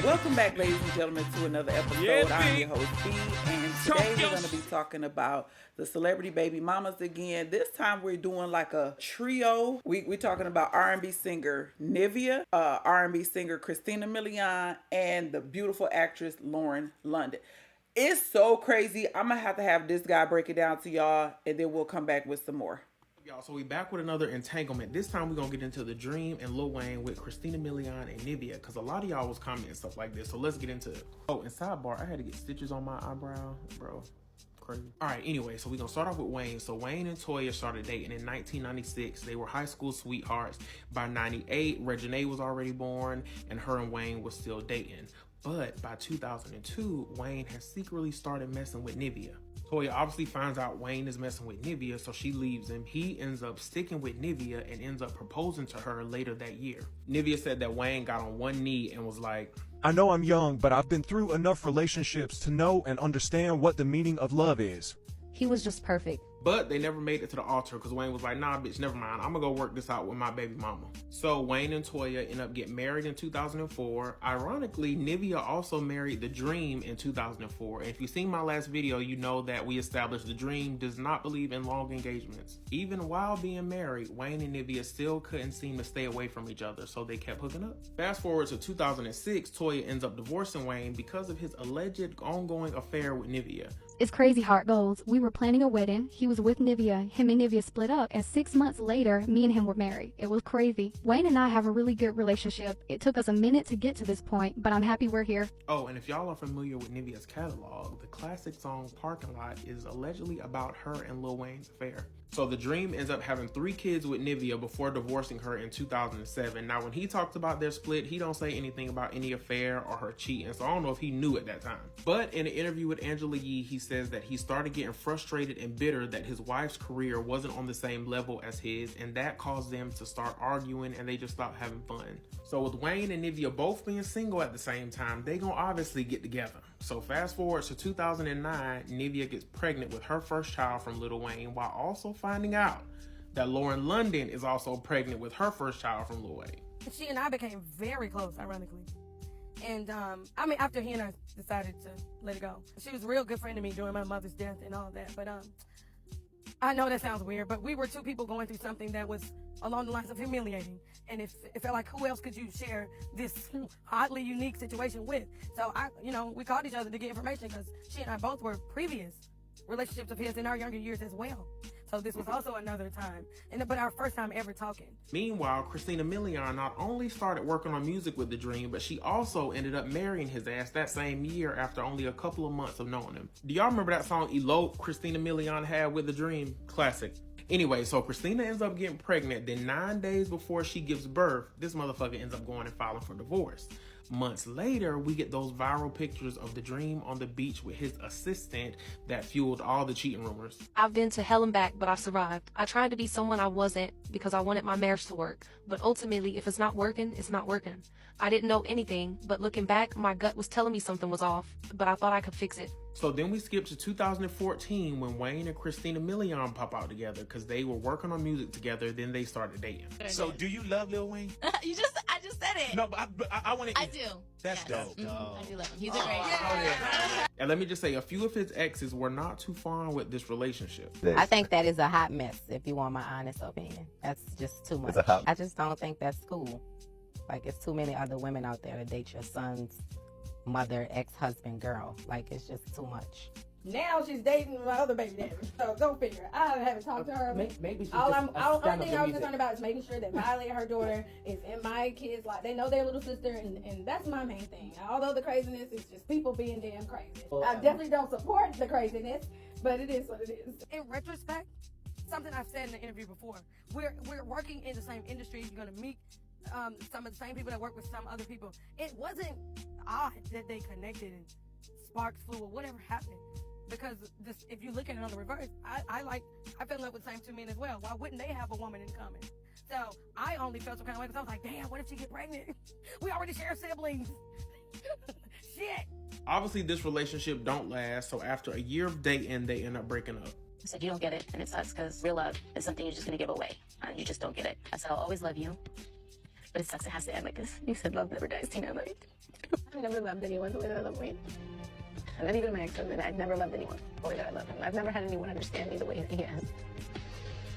Welcome back, ladies and gentlemen, to another episode. Yeah, I'm B. your host, B, and today we're going to be talking about the celebrity baby mamas again. This time we're doing like a trio. We're talking about R&B singer Nivea, R&B singer Christina Milian, and the beautiful actress Lauren London. It's so crazy. I'm going to have this guy break it down to y'all, and then we'll come back with some more. Y'all, so we back with another entanglement. This time we're gonna get into The Dream and Lil Wayne with Christina Milian and Nivea, because a lot of y'all was commenting stuff like this. So let's get into it. Oh, and sidebar, I had to get stitches on my eyebrow, bro. Crazy. All right, anyway, so we're gonna start off with Wayne. So Wayne and Toya started dating in 1996. They were high school sweethearts. By 98, Reginae was already born, and her and Wayne was still dating. But by 2002, Wayne has secretly started messing with Nivea. Toya obviously finds out Wayne is messing with Nivea, so she leaves him. He ends up sticking with Nivea and ends up proposing to her later that year. Nivea said that Wayne got on one knee and was like, I know I'm young, but I've been through enough relationships to know and understand what the meaning of love is. He was just perfect. but they never made it to the altar because Wayne was like, nah, bitch, never mind. I'm gonna go work this out with my baby mama. So Wayne and Toya end up getting married in 2004. Ironically, Nivea also married The Dream in 2004. And if you've seen my last video, you know that we established The Dream does not believe in long engagements. Even while being married, Wayne and Nivea still couldn't seem to stay away from each other, so they kept hooking up. Fast forward to 2006, Toya ends up divorcing Wayne because of his alleged ongoing affair with Nivea. It's crazy how it goes. We were planning a wedding. He was with Nivea. Him and Nivea split up, and 6 months later, me and him were married. It was crazy. Wayne and I have a really good relationship. It took us a minute to get to this point, but I'm happy we're here. Oh, and if y'all are familiar with Nivea's catalog, the classic song Parking Lot is allegedly about her and Lil Wayne's affair. So The Dream ends up having 3 kids with Nivea before divorcing her in 2007. Now, when he talks about their split, he don't say anything about any affair or her cheating, so I don't know if he knew at that time. But in an interview with Angela Yee, he says that he started getting frustrated and bitter that his wife's career wasn't on the same level as his, and that caused them to start arguing and they just stopped having fun. So with Wayne and Nivea both being single at the same time, they gonna obviously get together. So fast forward to 2009, Nivea gets pregnant with her first child from Lil Wayne, while also finding out that Lauren London is also pregnant with her first child from Lil Wayne. She and I became very close, ironically. And after he and I decided to let it go. She was a real good friend to me during my mother's death and all of that. But I know that sounds weird, but we were 2 people going through something that was along the lines of humiliating. And it felt like, who else could you share this oddly unique situation with? So we called each other to get information because she and I both were previous relationships of his in our younger years as well. So this was also another time, but our first time ever talking. Meanwhile, Christina Milian not only started working on music with The Dream, but she also ended up marrying his ass that same year after only a couple of months of knowing him. Do y'all remember that song Elope Christina Milian had with The Dream? Classic. Anyway, so Christina ends up getting pregnant, then 9 days before she gives birth, this motherfucker ends up going and filing for divorce. Months later, we get those viral pictures of The Dream on the beach with his assistant that fueled all the cheating rumors. I've been to hell and back, but I survived. I tried to be someone I wasn't because I wanted my marriage to work. But ultimately, if it's not working, it's not working. I didn't know anything, but looking back, my gut was telling me something was off, but I thought I could fix it. So then we skip to 2014 when Wayne and Christina Milian pop out together because they were working on music together, then they started dating. So do you love Lil Wayne? I just said it. No, but I want to. I do. That's Yes. dope. I do love him. He's a great guy. And let me just say, a few of his exes were not too fond with this relationship. I think that is a hot mess, if you want my honest opinion. That's just too much. I just don't think that's cool. Like, it's too many other women out there to date your son's mother, ex-husband, girl. Like, it's just too much. Now she's dating my other baby daddy. So go figure. I haven't talked to her. Maybe she's Only thing I was music. concerned about is making sure that Violet, her daughter, is in my kids' life. They know their little sister, and that's my main thing. Although the craziness is just people being damn crazy. I definitely don't support the craziness, but it is what it is. In retrospect, something I've said in the interview before, we're working in the same industry. You're going to meet some of the same people that work with some other people. It wasn't odd that they connected and sparks flew or whatever happened. Because if you look at it on the reverse, I fell in love with the same 2 men as well. Why wouldn't they have a woman in common? So I only felt some kind of way because I was like, damn, what if she get pregnant? We already share siblings. Shit. Obviously, this relationship don't last, so after a year of dating, they end up breaking up. I said, you don't get it, and it sucks because real love is something you're just going to give away. You just don't get it. I said, I'll always love you, but it sucks it has to end like this. You said love never dies, Tina, I love you. I never loved anyone the way that I love Wayne. And then even my ex-husband, I've never loved anyone the way that I love him. I've never had anyone understand me the way that he has.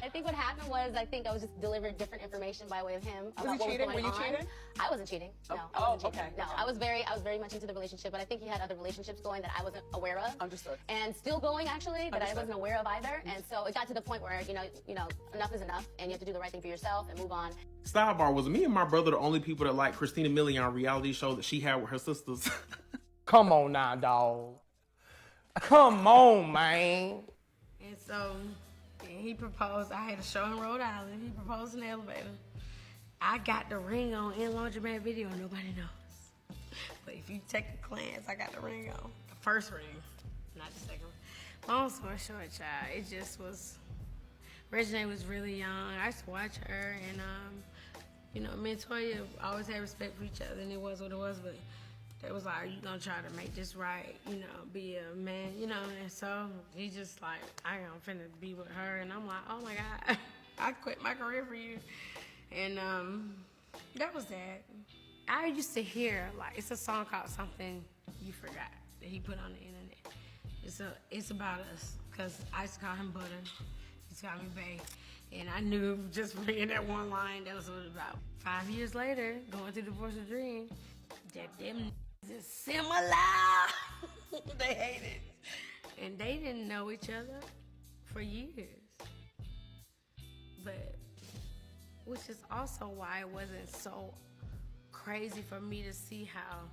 I think what happened was I was just delivering different information by way of him about Was he cheating? Were you cheating? I wasn't cheating. No, I wasn't cheating. No, I was very much into the relationship, but I think he had other relationships going that I wasn't aware of. Understood. And still going actually that I wasn't aware of either. And so it got to the point where you know enough is enough, and you have to do the right thing for yourself and move on. Sidebar, was me and my brother the only people that like Christina Milian reality show that she had with her sisters? Come on now, dog. Come on, man. And so he proposed. I had a show in Rhode Island. He proposed in the elevator. I got the ring on in laundromat video. Nobody knows. But if you take a glance, I got the ring on. The first ring, not the second one. Long story short, child, it just was. Regina was really young. I used to watch her, and me and Toya always had respect for each other, and it was what it was. But they was like, "Are you gonna try to make this right? Be a man, And so he just like, I'm finna be with her, and I'm like, oh my God, I quit my career for you, and that was that. I used to hear it's a song called "Something You Forgot" that he put on the internet. It's about us, cause I used to call him Butter, he used to call me Bae, and I knew just from hearing that one line that was what it was about. 5 years later, going through Divorce and Dream, them is similar. They hate it. And they didn't know each other for years. But, which is also why it wasn't so crazy for me to see how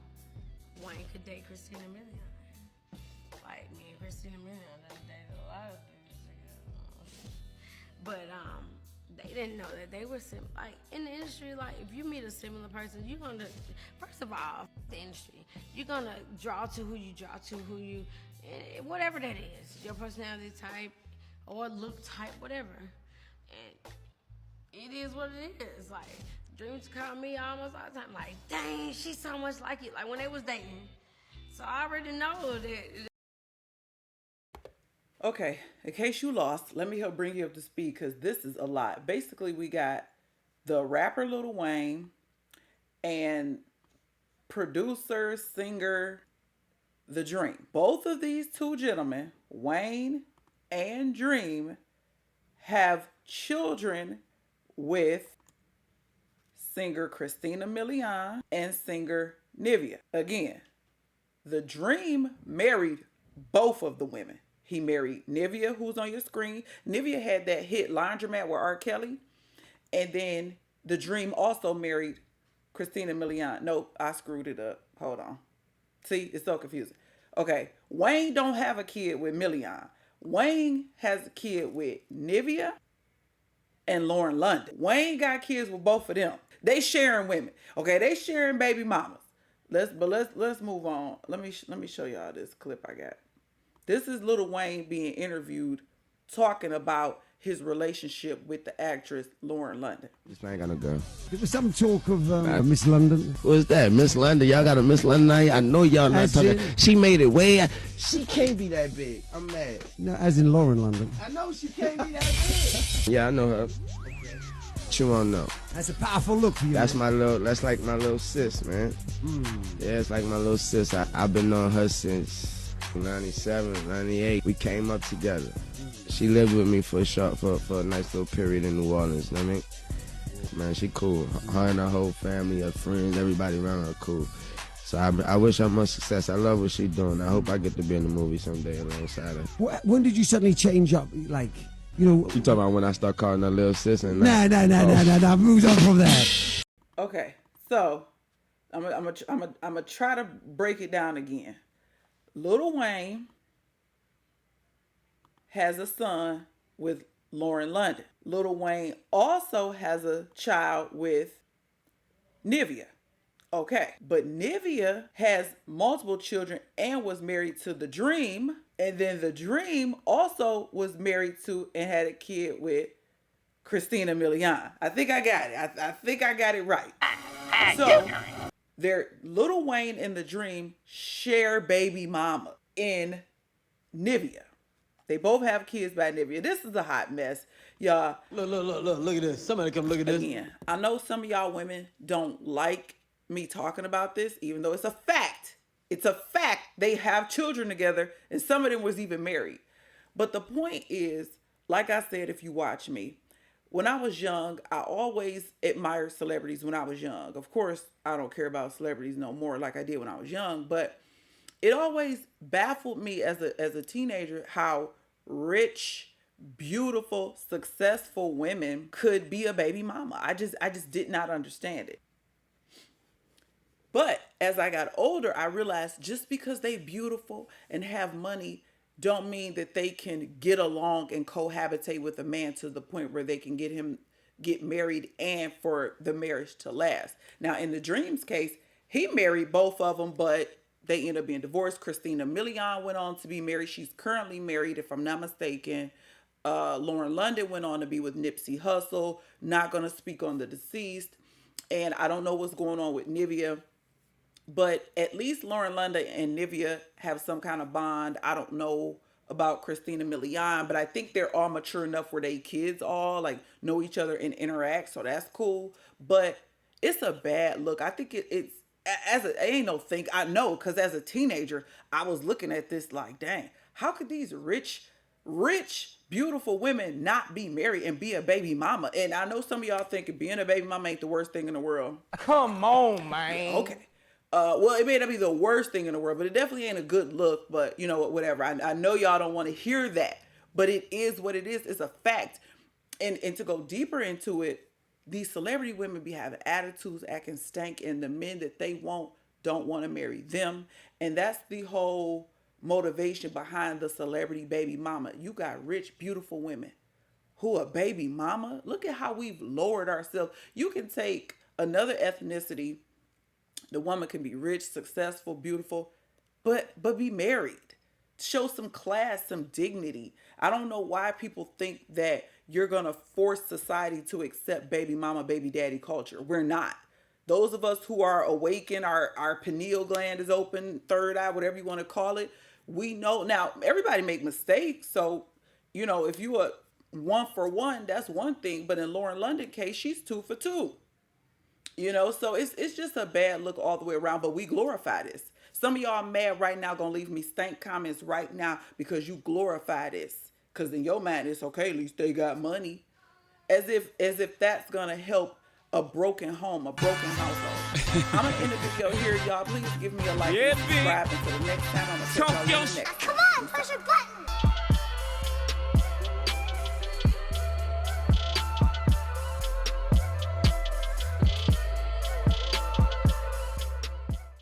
Wayne could date Christina Milian. Like, me and Christina Milian done dated a lot of things. But, they didn't know that they were similar. Like, in the industry, if you meet a similar person, you're gonna, first of all, the industry, you're gonna draw to who you draw to, whatever that is, your personality type or look type, whatever. And it is what it is. Dreams call me almost all the time, dang, she's so much like you. When they was dating. So I already know that. Okay, in case you lost, let me help bring you up to speed because this is a lot. Basically, we got the rapper Lil Wayne and producer, singer, The Dream. Both of these two gentlemen, Wayne and Dream, have children with singer Christina Milian and singer Nivea. Again, The Dream married both of the women. He married Nivea, who's on your screen. Nivea had that hit Laundromat with R. Kelly. And then The Dream also married Christina Milian. Nope, I screwed it up. Hold on. See, it's so confusing. Okay, Wayne don't have a kid with Milian. Wayne has a kid with Nivea and Lauren London. Wayne got kids with both of them. They sharing women. Okay, they sharing baby mamas. Let's move on. Let me show y'all this clip I got. This is Lil Wayne being interviewed talking about his relationship with the actress Lauren London. This man got no girl. There was some talk of Miss London. What's that? Miss London? Y'all got a Miss London? I know y'all not As talking. in- She made it way. She can't be that big. I'm mad. No, as in Lauren London. I know she can't be that big. Yeah, I know her. What you wanna know? That's a powerful look for you. That's like my little sis, man. Yeah, it's like my little sis. I've been on her since 97, 98. We came up together. She lived with me for a nice little period in New Orleans. You know what I mean? Man, she cool. Her and her whole family, her friends, everybody around her cool. So I wish her much success. I love what she's doing. I hope I get to be in the movie someday alongside her. When did you suddenly change up? You talking about when I start calling her little sis and No. Move on from that. Okay, so I'm gonna try to break it down again. Lil Wayne has a son with Lauren London. Lil Wayne also has a child with Nivea. Okay, but Nivea has multiple children and was married to The Dream. And then The Dream also was married to and had a kid with Christina Milian. I think I got it. I think I got it right. So, Lil Wayne and The Dream share baby mama in Nivea. They both have kids by Nivea. This is a hot mess. Y'all. Look at this. Somebody come look at this. Again, I know some of y'all women don't like me talking about this, even though it's a fact. It's a fact. They have children together, and some of them was even married. But the point is, like I said, if you watch me, when I was young, I always admired celebrities when I was young. Of course, I don't care about celebrities no more like I did when I was young, but it always baffled me as a teenager how rich, beautiful, successful women could be a baby mama. I just did not understand it. But as I got older, I realized just because they beautiful and have money don't mean that they can get along and cohabitate with a man to the point where they can get married and for the marriage to last. Now, in the Dream's case, he married both of them, but they ended up being divorced. Christina Milian went on to be married. She's currently married, if I'm not mistaken. Lauren London went on to be with Nipsey Hussle. Not going to speak on the deceased. And I don't know what's going on with Nivea. But at least Lauren London and Nivea have some kind of bond. I don't know about Christina Milian, but I think they're all mature enough where they kids all like know each other and interact. So that's cool. But it's a bad look. I think it's it ain't no think. I know, because as a teenager, I was looking at this like, dang, how could these rich, beautiful women not be married and be a baby mama? And I know some of y'all think being a baby mama ain't the worst thing in the world. Come on, man. Okay. Well, it may not be the worst thing in the world, but it definitely ain't a good look. But you know what, whatever. I know y'all don't want to hear that, but it is what it is. It's a fact. And to go deeper into it, these celebrity women be having attitudes, acting stank, and the men that they don't want to marry them. And that's the whole motivation behind the celebrity baby mama. You got rich, beautiful women who are baby mama. Look at how we've lowered ourselves. You can take another ethnicity. The woman can be rich, successful, beautiful, but be married. Show some class, some dignity. I don't know why people think that you're going to force society to accept baby mama, baby daddy culture. We're not. Those of us who are awakened, our pineal gland is open, third eye, whatever you want to call it. We know. Now, everybody make mistakes. So, you know, if you are 1 for 1, that's one thing. But in Lauren London's case, she's 2 for 2. You know, so it's just a bad look all the way around, but we glorify this. Some of y'all mad right now gonna leave me stank comments right now because you glorify this. Because in your mind, it's okay, at least they got money. As if that's gonna help a broken home, a broken household. I'm gonna end the video here, y'all. Please give me a like and subscribe. Until the next time, I'm gonna catch y'all in the next. Come on, push your button.